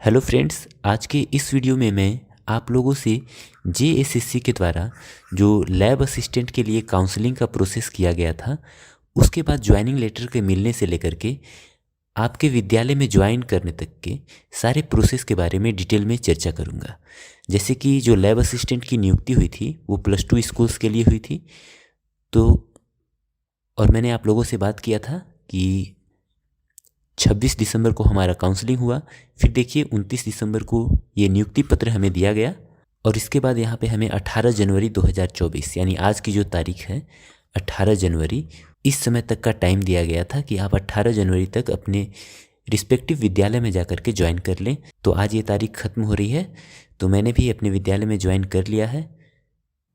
Hello friends, आज के इस वीडियो में मैं आप लोगों से जेएसएससी के द्वारा जो लैब असिस्टेंट के लिए काउंसलिंग का प्रोसेस किया गया था, उसके बाद ज्वाइनिंग लेटर के मिलने से लेकर के आपके विद्यालय में ज्वाइन करने तक के सारे प्रोसेस के बारे में डिटेल में चर्चा करूंगा। जैसे कि जो लैब असिस्टेंट की नियुक्ति हुई थी वो +2 स्कूल्स के लिए हुई थी। तो और मैंने आप लोगों से बात किया था कि 26 दिसंबर को हमारा काउंसलिंग हुआ। फिर देखिए 29 दिसंबर को ये नियुक्ति पत्र हमें दिया गया और इसके बाद यहाँ पे हमें 18 जनवरी 2024 यानी आज की जो तारीख है 18 जनवरी, इस समय तक का टाइम दिया गया था कि आप 18 जनवरी तक अपने रिस्पेक्टिव विद्यालय में जा कर के ज्वाइन कर लें। तो आज ये तारीख ख़त्म हो रही है, तो मैंने भी अपने विद्यालय में ज्वाइन कर लिया है।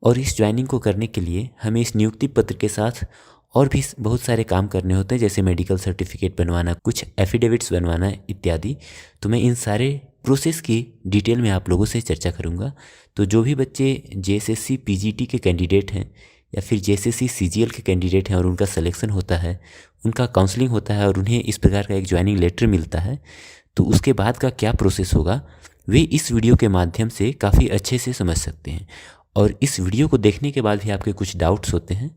और इस ज्वाइनिंग को करने के लिए हमें इस नियुक्ति पत्र के साथ और भी बहुत सारे काम करने होते हैं, जैसे मेडिकल सर्टिफिकेट बनवाना, कुछ एफिडेविट्स बनवाना इत्यादि। तो मैं इन सारे प्रोसेस की डिटेल में आप लोगों से चर्चा करूंगा। तो जो भी बच्चे जेएसएससी पीजीटी के कैंडिडेट हैं या फिर जेएसएससी सीजीएल के कैंडिडेट हैं और उनका सिलेक्शन होता है, उनका काउंसलिंग होता है और उन्हें इस प्रकार का एक ज्वाइनिंग लेटर मिलता है, तो उसके बाद का क्या प्रोसेस होगा वे इस वीडियो के माध्यम से काफ़ी अच्छे से समझ सकते हैं। और इस वीडियो को देखने के बाद भी आपके कुछ डाउट्स होते हैं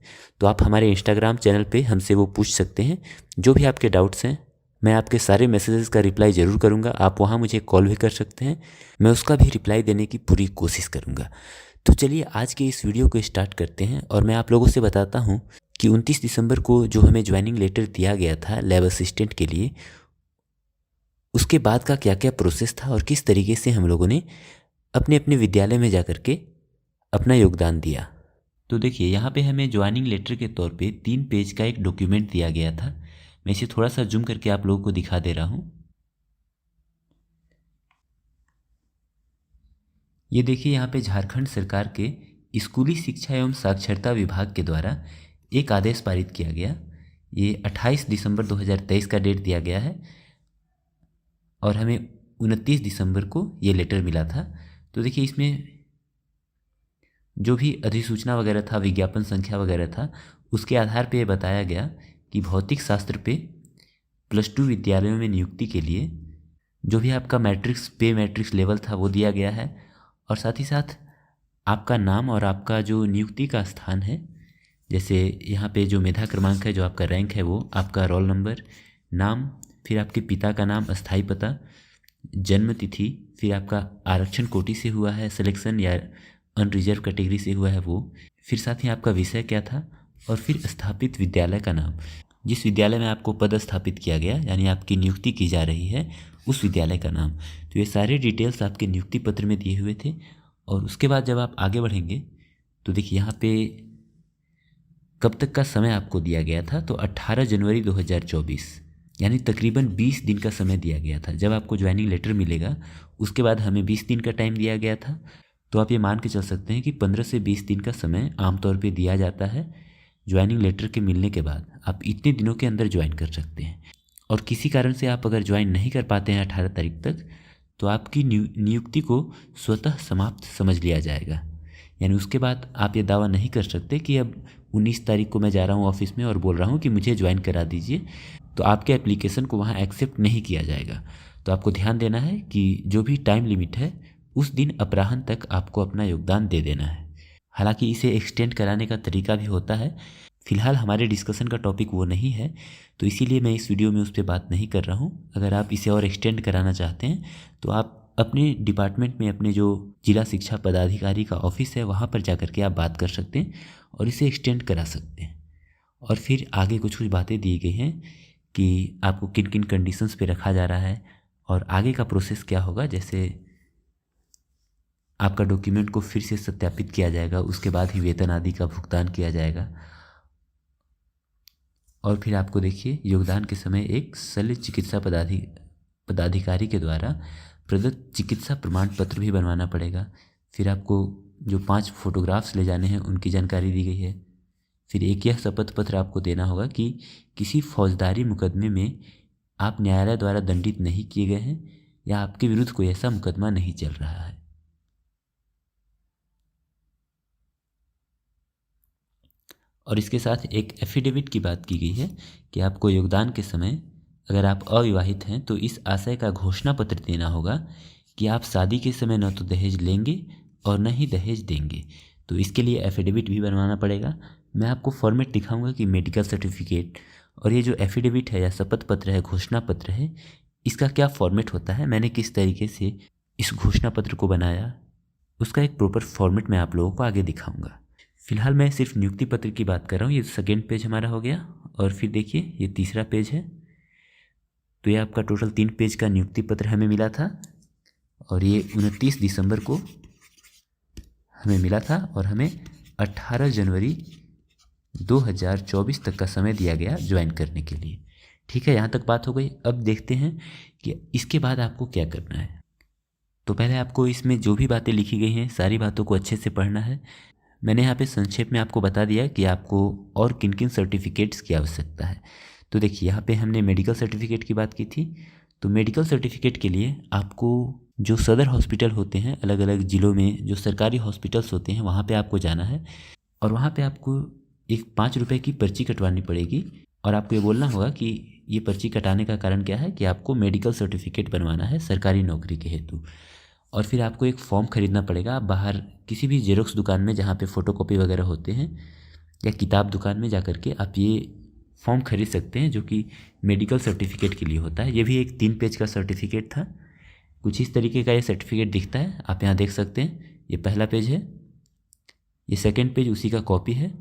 तो आप हमारे इंस्टाग्राम चैनल पे हमसे वो पूछ सकते हैं। जो भी आपके डाउट्स हैं मैं आपके सारे मैसेजेस का रिप्लाई ज़रूर करूँगा। आप वहाँ मुझे कॉल भी कर सकते हैं, मैं उसका भी रिप्लाई देने की पूरी कोशिश करूँगा। तो चलिए आज के इस वीडियो को स्टार्ट करते हैं और मैं आप लोगों से बताता हूँ कि 29 दिसंबर को जो हमें ज्वाइनिंग लेटर दिया गया था लैब असिस्टेंट के लिए, उसके बाद का क्या क्या प्रोसेस था और किस तरीके से हम लोगों ने अपने अपने विद्यालय में जा कर के अपना योगदान दिया। तो देखिए यहाँ पे हमें ज्वाइनिंग लेटर के तौर पे 3 पेज का एक डॉक्यूमेंट दिया गया था। मैं इसे थोड़ा सा जूम करके आप लोगों को दिखा दे रहा हूँ। ये देखिए यहाँ पे झारखंड सरकार के स्कूली शिक्षा एवं साक्षरता विभाग के द्वारा एक आदेश पारित किया गया। ये 28 दिसंबर 2023 का डेट दिया गया है और हमें 29 दिसंबर को ये लेटर मिला था। तो देखिए इसमें जो भी अधिसूचना वगैरह था, विज्ञापन संख्या वगैरह था, उसके आधार पे ये बताया गया कि भौतिक शास्त्र पे +2 विद्यालयों में नियुक्ति के लिए जो भी आपका मैट्रिक्स लेवल था वो दिया गया है। और साथ ही साथ आपका नाम और आपका जो नियुक्ति का स्थान है, जैसे यहाँ पे जो मेधा क्रमांक है, जो आपका रैंक है, वो आपका रोल नंबर, नाम, फिर आपके पिता का नाम, अस्थायी पता, जन्म तिथि, फिर आपका आरक्षण कोटि से हुआ है सिलेक्शन या अनरिजर्व कैटेगरी से हुआ है वो, फिर साथ ही आपका विषय क्या था, और फिर स्थापित विद्यालय का नाम, जिस विद्यालय में आपको पद स्थापित किया गया यानी आपकी नियुक्ति की जा रही है उस विद्यालय का नाम। तो ये सारे डिटेल्स आपके नियुक्ति पत्र में दिए हुए थे। और उसके बाद जब आप आगे बढ़ेंगे तो देखिए यहाँ पे कब तक का समय आपको दिया गया था, तो 18 जनवरी 2024 यानी तकरीबन 20 दिन का समय दिया गया था। जब आपको ज्वाइनिंग लेटर मिलेगा उसके बाद हमें 20 दिन का टाइम दिया गया था। तो आप ये मान के चल सकते हैं कि 15 से 20 दिन का समय आमतौर पे दिया जाता है। ज्वाइनिंग लेटर के मिलने के बाद आप इतने दिनों के अंदर ज्वाइन कर सकते हैं। और किसी कारण से आप अगर ज्वाइन नहीं कर पाते हैं 18 तारीख तक, तो आपकी नियुक्ति को स्वतः समाप्त समझ लिया जाएगा। यानी उसके बाद आप ये दावा नहीं कर सकते कि अब 19 तारीख को मैं जा रहा हूँ ऑफिस में और बोल रहा हूँ कि मुझे ज्वाइन करा दीजिए, तो आपके एप्लीकेशन को वहाँ एक्सेप्ट नहीं किया जाएगा। तो आपको ध्यान देना है कि जो भी टाइम लिमिट है उस दिन अपराह्न तक आपको अपना योगदान दे देना है। हालांकि इसे एक्सटेंड कराने का तरीका भी होता है, फिलहाल हमारे डिस्कशन का टॉपिक वो नहीं है, तो इसीलिए मैं इस वीडियो में उस पर बात नहीं कर रहा हूँ। अगर आप इसे और एक्सटेंड कराना चाहते हैं तो आप अपने डिपार्टमेंट में अपने जो जिला शिक्षा पदाधिकारी का ऑफिस है वहाँ पर जा कर के आप बात कर सकते हैं और इसे एक्सटेंड करा सकते हैं। और फिर आगे कुछ कुछ बातें दी गई हैं कि आपको किन किन कंडीशंस पे रखा जा रहा है और आगे का प्रोसेस क्या होगा। जैसे आपका डॉक्यूमेंट को फिर से सत्यापित किया जाएगा, उसके बाद ही वेतन आदि का भुगतान किया जाएगा। और फिर आपको देखिए योगदान के समय एक शल्य चिकित्सा पदाधिकारी के द्वारा प्रदत्त चिकित्सा प्रमाण पत्र भी बनवाना पड़ेगा। फिर आपको जो 5 फोटोग्राफ्स ले जाने हैं उनकी जानकारी दी गई है। फिर एक यह शपथ पत्र आपको देना होगा कि किसी फौजदारी मुकदमे में आप न्यायालय द्वारा दंडित नहीं किए गए हैं या आपके विरुद्ध कोई ऐसा मुकदमा नहीं चल रहा है। और इसके साथ एक एफिडेविट की बात की गई है कि आपको योगदान के समय अगर आप अविवाहित हैं तो इस आशय का घोषणा पत्र देना होगा कि आप शादी के समय न तो दहेज लेंगे और न ही दहेज देंगे। तो इसके लिए एफिडेविट भी बनवाना पड़ेगा। मैं आपको फॉर्मेट दिखाऊंगा कि मेडिकल सर्टिफिकेट और ये जो एफिडेविट है या शपथ पत्र है, घोषणा पत्र है, इसका क्या फॉर्मेट होता है, मैंने किस तरीके से इस घोषणा पत्र को बनाया, उसका एक प्रॉपर फॉर्मेट मैं आप लोगों को आगे दिखाऊंगा। फिलहाल मैं सिर्फ नियुक्ति पत्र की बात कर रहा हूँ। ये सेकेंड पेज हमारा हो गया और फिर देखिए ये तीसरा पेज है। तो ये आपका टोटल 3 पेज का नियुक्ति पत्र हमें मिला था और ये 29 दिसंबर को हमें मिला था और हमें 18 जनवरी 2024 तक का समय दिया गया ज्वाइन करने के लिए। ठीक है, यहाँ तक बात हो गई। अब देखते हैं कि इसके बाद आपको क्या करना है। तो पहले आपको इसमें जो भी बातें लिखी गई हैं सारी बातों को अच्छे से पढ़ना है। मैंने यहाँ पे संक्षेप में आपको बता दिया कि आपको और किन किन सर्टिफिकेट्स की आवश्यकता है। तो देखिए यहाँ पे हमने मेडिकल सर्टिफिकेट की बात की थी। तो मेडिकल सर्टिफिकेट के लिए आपको जो सदर हॉस्पिटल होते हैं अलग अलग ज़िलों में, जो सरकारी हॉस्पिटल्स होते हैं, वहाँ पे आपको जाना है और वहाँ पे आपको एक 5 रुपये की पर्ची कटवानी पड़ेगी और आपको ये बोलना होगा कि ये पर्ची कटाने का कारण क्या है कि आपको मेडिकल सर्टिफिकेट बनवाना है सरकारी नौकरी के हेतु। और फिर आपको एक फॉर्म खरीदना पड़ेगा। आप बाहर किसी भी जेरोक्स दुकान में जहाँ पे फ़ोटोकॉपी वगैरह होते हैं या किताब दुकान में जा कर के आप ये फॉर्म खरीद सकते हैं जो कि मेडिकल सर्टिफिकेट के लिए होता है। ये भी एक 3 पेज का सर्टिफिकेट था। कुछ इस तरीके का ये सर्टिफिकेट दिखता है, आप यहाँ देख सकते हैं। ये पहला पेज है, ये सेकेंड पेज उसी का कॉपी है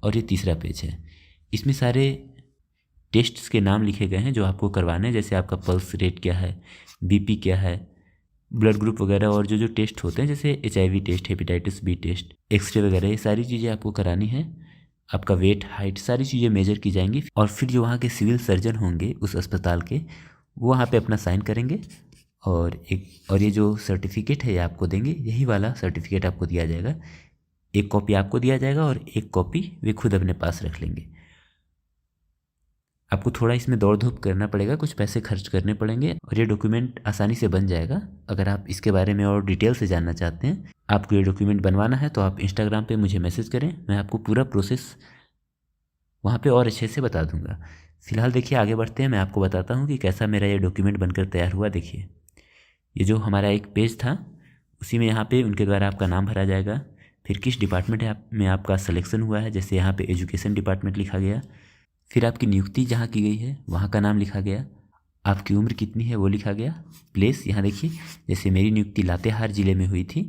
और ये तीसरा पेज है। इसमें सारे टेस्ट्स के नाम लिखे गए हैं जो आपको करवाने हैं, जैसे आपका पल्स रेट क्या है, बीपी क्या है, ब्लड ग्रुप वगैरह और जो जो टेस्ट होते हैं जैसे HIV test, hepatitis B test, X ray वगैरह, ये सारी चीज़ें आपको करानी है। आपका वेट, हाइट, सारी चीज़ें मेजर की जाएंगी और फिर जो वहाँ के सिविल सर्जन होंगे उस अस्पताल के, वो वहाँ पे अपना साइन करेंगे और ये जो सर्टिफिकेट है ये आपको देंगे। यही वाला सर्टिफिकेट आपको दिया जाएगा। एक कॉपी आपको दिया जाएगा और एक कॉपी वे खुद अपने पास रख लेंगे। आपको थोड़ा इसमें दौड़ धूप करना पड़ेगा, कुछ पैसे खर्च करने पड़ेंगे और ये डॉक्यूमेंट आसानी से बन जाएगा। अगर आप इसके बारे में और डिटेल से जानना चाहते हैं, आपको ये डॉक्यूमेंट बनवाना है, तो आप इंस्टाग्राम पे मुझे मैसेज करें, मैं आपको पूरा प्रोसेस वहाँ पे और अच्छे से बता दूँगा। फिलहाल देखिए आगे बढ़ते हैं, मैं आपको बताता हूँ कि कैसा मेरा ये डॉक्यूमेंट बनकर तैयार हुआ। देखिए ये जो हमारा एक पेज था उसी में यहाँ पे उनके द्वारा आपका नाम भरा जाएगा, फिर किस डिपार्टमेंट में आपका सिलेक्शन हुआ है, जैसे यहाँ पे एजुकेशन डिपार्टमेंट लिखा गया, फिर आपकी नियुक्ति जहाँ की गई है वहाँ का नाम लिखा गया, आपकी उम्र कितनी है वो लिखा गया, प्लेस यहाँ देखिए जैसे मेरी नियुक्ति लातेहार ज़िले में हुई थी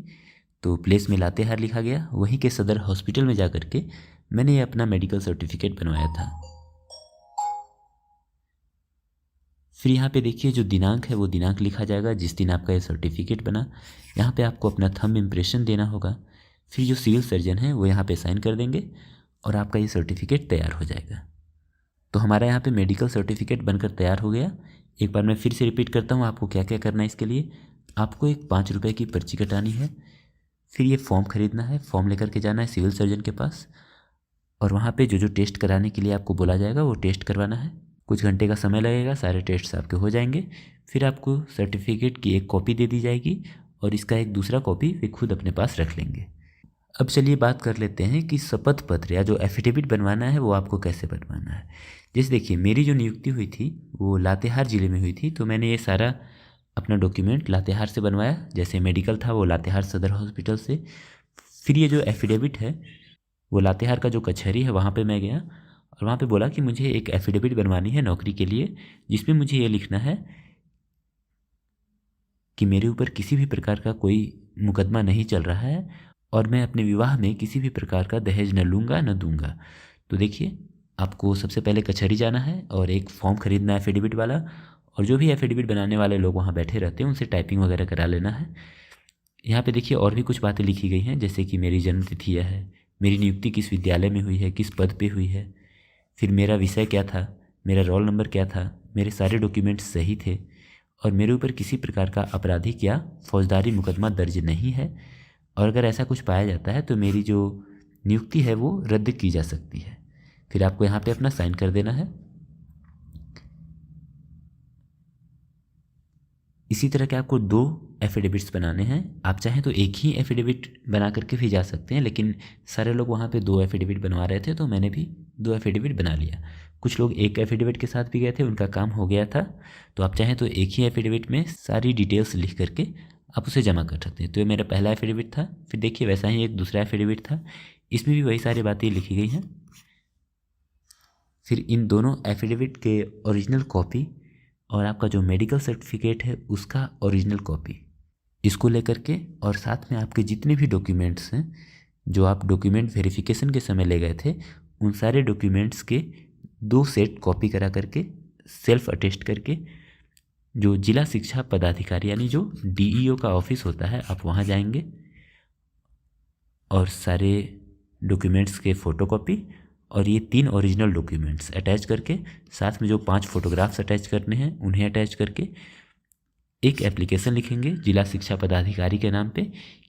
तो प्लेस में लातेहार लिखा गया। वहीं के सदर हॉस्पिटल में जा कर के मैंने ये अपना मेडिकल सर्टिफिकेट बनवाया था। फिर यहाँ पे देखिए जो दिनांक है वो दिनांक लिखा जाएगा जिस दिन आपका ये सर्टिफिकेट बना। यहाँ पे आपको अपना थंब इम्प्रेशन देना होगा। फिर जो सिविल सर्जन है वो यहाँ पे साइन कर देंगे और आपका ये सर्टिफिकेट तैयार हो जाएगा। तो हमारा यहाँ पे मेडिकल सर्टिफिकेट बनकर तैयार हो गया। एक बार मैं फिर से रिपीट करता हूँ आपको क्या क्या करना है। इसके लिए आपको एक 5 रुपये की पर्ची कटानी है, फिर ये फॉर्म खरीदना है, फॉर्म लेकर के जाना है सिविल सर्जन के पास और वहाँ पे जो जो टेस्ट कराने के लिए आपको बोला जाएगा वो टेस्ट करवाना है। कुछ घंटे का समय लगेगा, सारे टेस्ट आपके हो जाएंगे। फिर आपको सर्टिफिकेट की एक कॉपी दे दी जाएगी और इसका एक दूसरा कॉपी वे खुद अपने पास रख लेंगे। अब चलिए बात कर लेते हैं कि शपथ पत्र या जो एफिडेविट बनवाना है वो आपको कैसे बनवाना है। जैसे देखिए मेरी जो नियुक्ति हुई थी वो लातेहार ज़िले में हुई थी, तो मैंने ये सारा अपना डॉक्यूमेंट लातेहार से बनवाया। जैसे मेडिकल था वो लातेहार सदर हॉस्पिटल से। फिर ये जो एफिडेविट है वो लातेहार का जो कचहरी है वहाँ पे मैं गया और वहाँ पे बोला कि मुझे एक एफिडेविट बनवानी है नौकरी के लिए, जिसमें मुझे ये लिखना है कि मेरे ऊपर किसी भी प्रकार का कोई मुकदमा नहीं चल रहा है और मैं अपने विवाह में किसी भी प्रकार का दहेज न लूँगा न दूंगा। तो देखिए आपको सबसे पहले कचहरी जाना है और एक फॉर्म खरीदना है एफिडेविट वाला, और जो भी एफिडेविट बनाने वाले लोग वहाँ बैठे रहते हैं उनसे टाइपिंग वगैरह करा लेना है। यहाँ पे देखिए और भी कुछ बातें लिखी गई हैं, जैसे कि मेरी जन्म तिथि यह है, मेरी नियुक्ति किस विद्यालय में हुई है, किस पद पे हुई है, फिर मेरा विषय क्या था, मेरा रोल नंबर क्या था, मेरे सारे डॉक्यूमेंट्स सही थे और मेरे ऊपर किसी प्रकार का आपराधिक या फौजदारी मुकदमा दर्ज नहीं है, और अगर ऐसा कुछ पाया जाता है तो मेरी जो नियुक्ति है वो रद्द की जा सकती है। फिर आपको यहाँ पे अपना साइन कर देना है। इसी तरह के आपको 2 एफिडेविट्स बनाने हैं। आप चाहें तो एक ही एफिडेविट बना करके भी जा सकते हैं, लेकिन सारे लोग वहाँ पे 2 एफिडेविट बनवा रहे थे तो मैंने भी 2 एफिडेविट बना लिया। कुछ लोग एक एफिडेविट के साथ भी गए थे, उनका काम हो गया था। तो आप चाहें तो एक ही एफिडेविट में सारी डिटेल्स लिख करके आप उसे जमा कर सकते हैं। तो ये मेरा पहला एफिडेविट था। फिर देखिए वैसा ही एक दूसरा एफिडेविट था, इसमें भी वही सारी बातें लिखी गई हैं। फिर इन दोनों एफिडेविट के ओरिजिनल कॉपी और आपका जो मेडिकल सर्टिफिकेट है उसका ओरिजिनल कॉपी, इसको लेकर के और साथ में आपके जितने भी डॉक्यूमेंट्स हैं जो आप डॉक्यूमेंट वेरिफिकेशन के समय ले गए थे, उन सारे डॉक्यूमेंट्स के 2 सेट कॉपी करा करके सेल्फ अटेस्ट करके जो जिला शिक्षा पदाधिकारी यानी जो डीईओ का ऑफिस होता है, आप वहाँ जाएंगे और सारे डॉक्यूमेंट्स के फ़ोटोकॉपी और ये 3 ओरिजिनल डॉक्यूमेंट्स अटैच करके साथ में जो 5 फोटोग्राफ्स अटैच करने हैं उन्हें अटैच करके एक एप्लीकेशन लिखेंगे जिला शिक्षा पदाधिकारी के नाम पे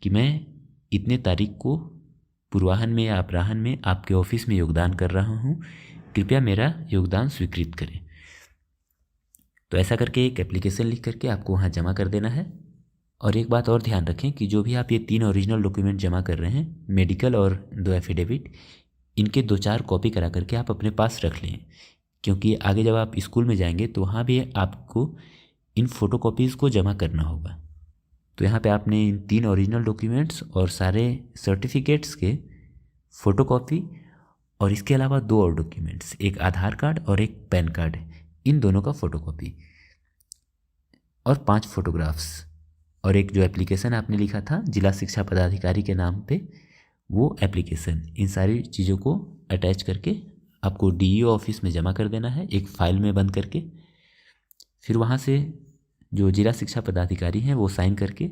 कि मैं इतने तारीख को पूर्वाह्न में या अपराह्न में आपके ऑफिस में योगदान कर रहा हूँ, कृपया मेरा योगदान स्वीकृत करें। तो ऐसा करके एक एप्लीकेशन लिख करके आपको वहाँ जमा कर देना है। और एक बात और ध्यान रखें कि जो भी आप ये 3 ओरिजिनल डॉक्यूमेंट जमा कर रहे हैं, मेडिकल और 2 एफिडेविट, इनके 2-4 कॉपी करा करके आप अपने पास रख लें, क्योंकि आगे जब आप स्कूल में जाएंगे तो वहाँ भी आपको इन फ़ोटोकॉपीज़ को जमा करना होगा। तो यहाँ पे आपने इन 3 ओरिजिनल डॉक्यूमेंट्स और सारे सर्टिफिकेट्स के फ़ोटोकॉपी और इसके अलावा 2 और डॉक्यूमेंट्स, एक आधार कार्ड और एक पैन कार्ड, इन दोनों का फ़ोटोकॉपी और 5 फोटोग्राफ्स और एक जो एप्लीकेशन आपने लिखा था जिला शिक्षा पदाधिकारी के नाम पे, वो एप्लीकेशन, इन सारी चीज़ों को अटैच करके आपको डीईओ ऑफिस में जमा कर देना है एक फ़ाइल में बंद करके। फिर वहाँ से जो जिला शिक्षा पदाधिकारी हैं वो साइन करके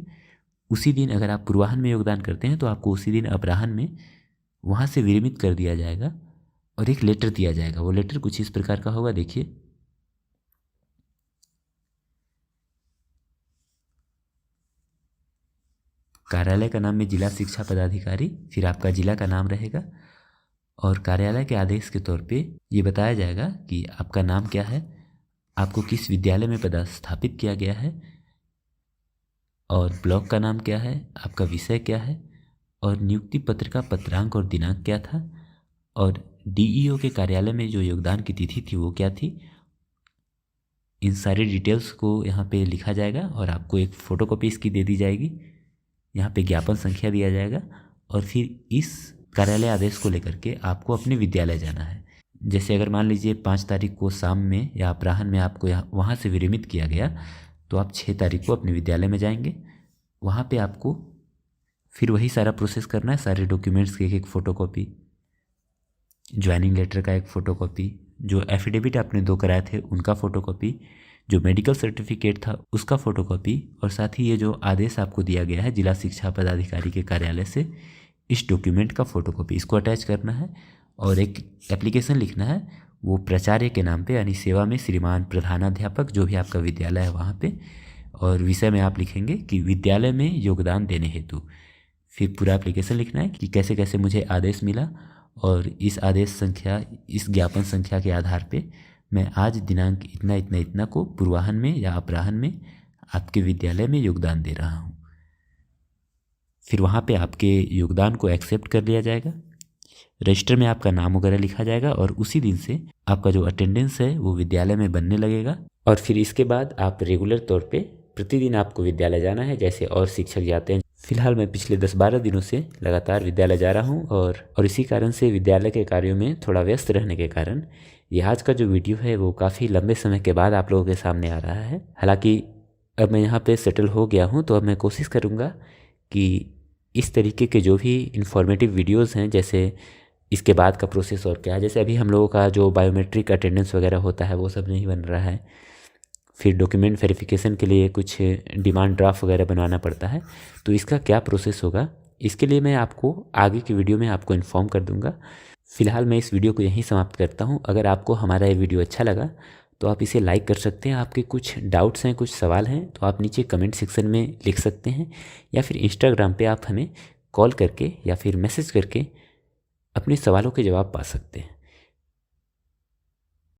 उसी दिन, अगर आप पूर्वाह्न में योगदान करते हैं तो आपको उसी दिन अपराह्न में वहाँ से विरमित कर दिया जाएगा और एक लेटर दिया जाएगा। वो लेटर कुछ इस प्रकार का होगा, देखिए। कार्यालय का नाम में जिला शिक्षा पदाधिकारी, फिर आपका जिला का नाम रहेगा और कार्यालय के आदेश के तौर पे ये बताया जाएगा कि आपका नाम क्या है, आपको किस विद्यालय में पदस्थापित किया गया है और ब्लॉक का नाम क्या है, आपका विषय क्या है और नियुक्ति पत्र का पत्रांक और दिनांक क्या था और डीईओ के कार्यालय में जो योगदान की तिथि थी वो क्या थी। इन सारी डिटेल्स को यहाँ पे लिखा जाएगा और आपको एक फ़ोटोकॉपी इसकी दे दी जाएगी। यहाँ पे ज्ञापन संख्या दिया जाएगा और फिर इस कार्यालय आदेश को लेकर के आपको अपने विद्यालय जाना है। जैसे अगर मान लीजिए 5 तारीख को शाम में या अपराह्न में आपको वहाँ से विरमित किया गया, तो आप 6 तारीख को अपने विद्यालय में जाएंगे। वहाँ पे आपको फिर वही सारा प्रोसेस करना है, सारे डॉक्यूमेंट्स की एक फ़ोटोकॉपी, ज्वाइनिंग लेटर का एक फ़ोटोकॉपी, जो एफिडेविट आपने 2 कराए थे उनका फ़ोटोकॉपी, जो मेडिकल सर्टिफिकेट था उसका फ़ोटोकॉपी और साथ ही ये जो आदेश आपको दिया गया है जिला शिक्षा पदाधिकारी के कार्यालय से, इस डॉक्यूमेंट का फ़ोटोकॉपी, इसको अटैच करना है और एक एप्लीकेशन लिखना है, वो प्राचार्य के नाम पे, यानी सेवा में श्रीमान प्रधानाध्यापक जो भी आपका विद्यालय है वहाँ पे, और विषय में आप लिखेंगे कि विद्यालय में योगदान देने हेतु। फिर पूरा एप्लीकेशन लिखना है कि कैसे कैसे मुझे आदेश मिला और इस आदेश संख्या, इस ज्ञापन संख्या के आधार पे मैं आज दिनांक इतना इतना इतना को पूर्वाह्न में या अपराह्न में आपके विद्यालय में योगदान दे रहा हूँ। फिर वहाँ पे आपके योगदान को एक्सेप्ट कर लिया जाएगा, रजिस्टर में आपका नाम वगैरह लिखा जाएगा और उसी दिन से आपका जो अटेंडेंस है वो विद्यालय में बनने लगेगा। और फिर इसके बाद आप रेगुलर तौर पे प्रतिदिन आपको विद्यालय जाना है जैसे और शिक्षक जाते हैं। फिलहाल मैं पिछले 10-12 दिनों से लगातार विद्यालय जा रहा हूँ और इसी कारण से विद्यालय के कार्यों में थोड़ा व्यस्त रहने के कारण ये आज का जो वीडियो है वो काफ़ी लंबे समय के बाद आप लोगों के सामने आ रहा है। हालांकि अब मैं यहाँ पे सेटल हो गया हूँ तो अब मैं कोशिश करूँगा कि इस तरीके के जो भी इन्फॉर्मेटिव वीडियोज़ हैं, जैसे इसके बाद का प्रोसेस और क्या है, जैसे अभी हम लोगों का जो बायोमेट्रिक अटेंडेंस वगैरह होता है वो सब नहीं बन रहा है, फिर डॉक्यूमेंट वेरिफिकेशन के लिए कुछ डिमांड ड्राफ्ट वगैरह बनवाना पड़ता है, तो इसका क्या प्रोसेस होगा इसके लिए मैं आपको आगे की वीडियो में आपको इन्फॉर्म कर दूंगा। फिलहाल मैं इस वीडियो को यहीं समाप्त करता हूं। अगर आपको हमारा ये वीडियो अच्छा लगा तो आप इसे लाइक कर सकते हैं। आपके कुछ डाउट्स हैं, कुछ सवाल हैं तो आप नीचे कमेंट सेक्शन में लिख सकते हैं, या फिर इंस्टाग्राम पे आप हमें कॉल करके या फिर मैसेज करके अपने सवालों के जवाब पा सकते हैं।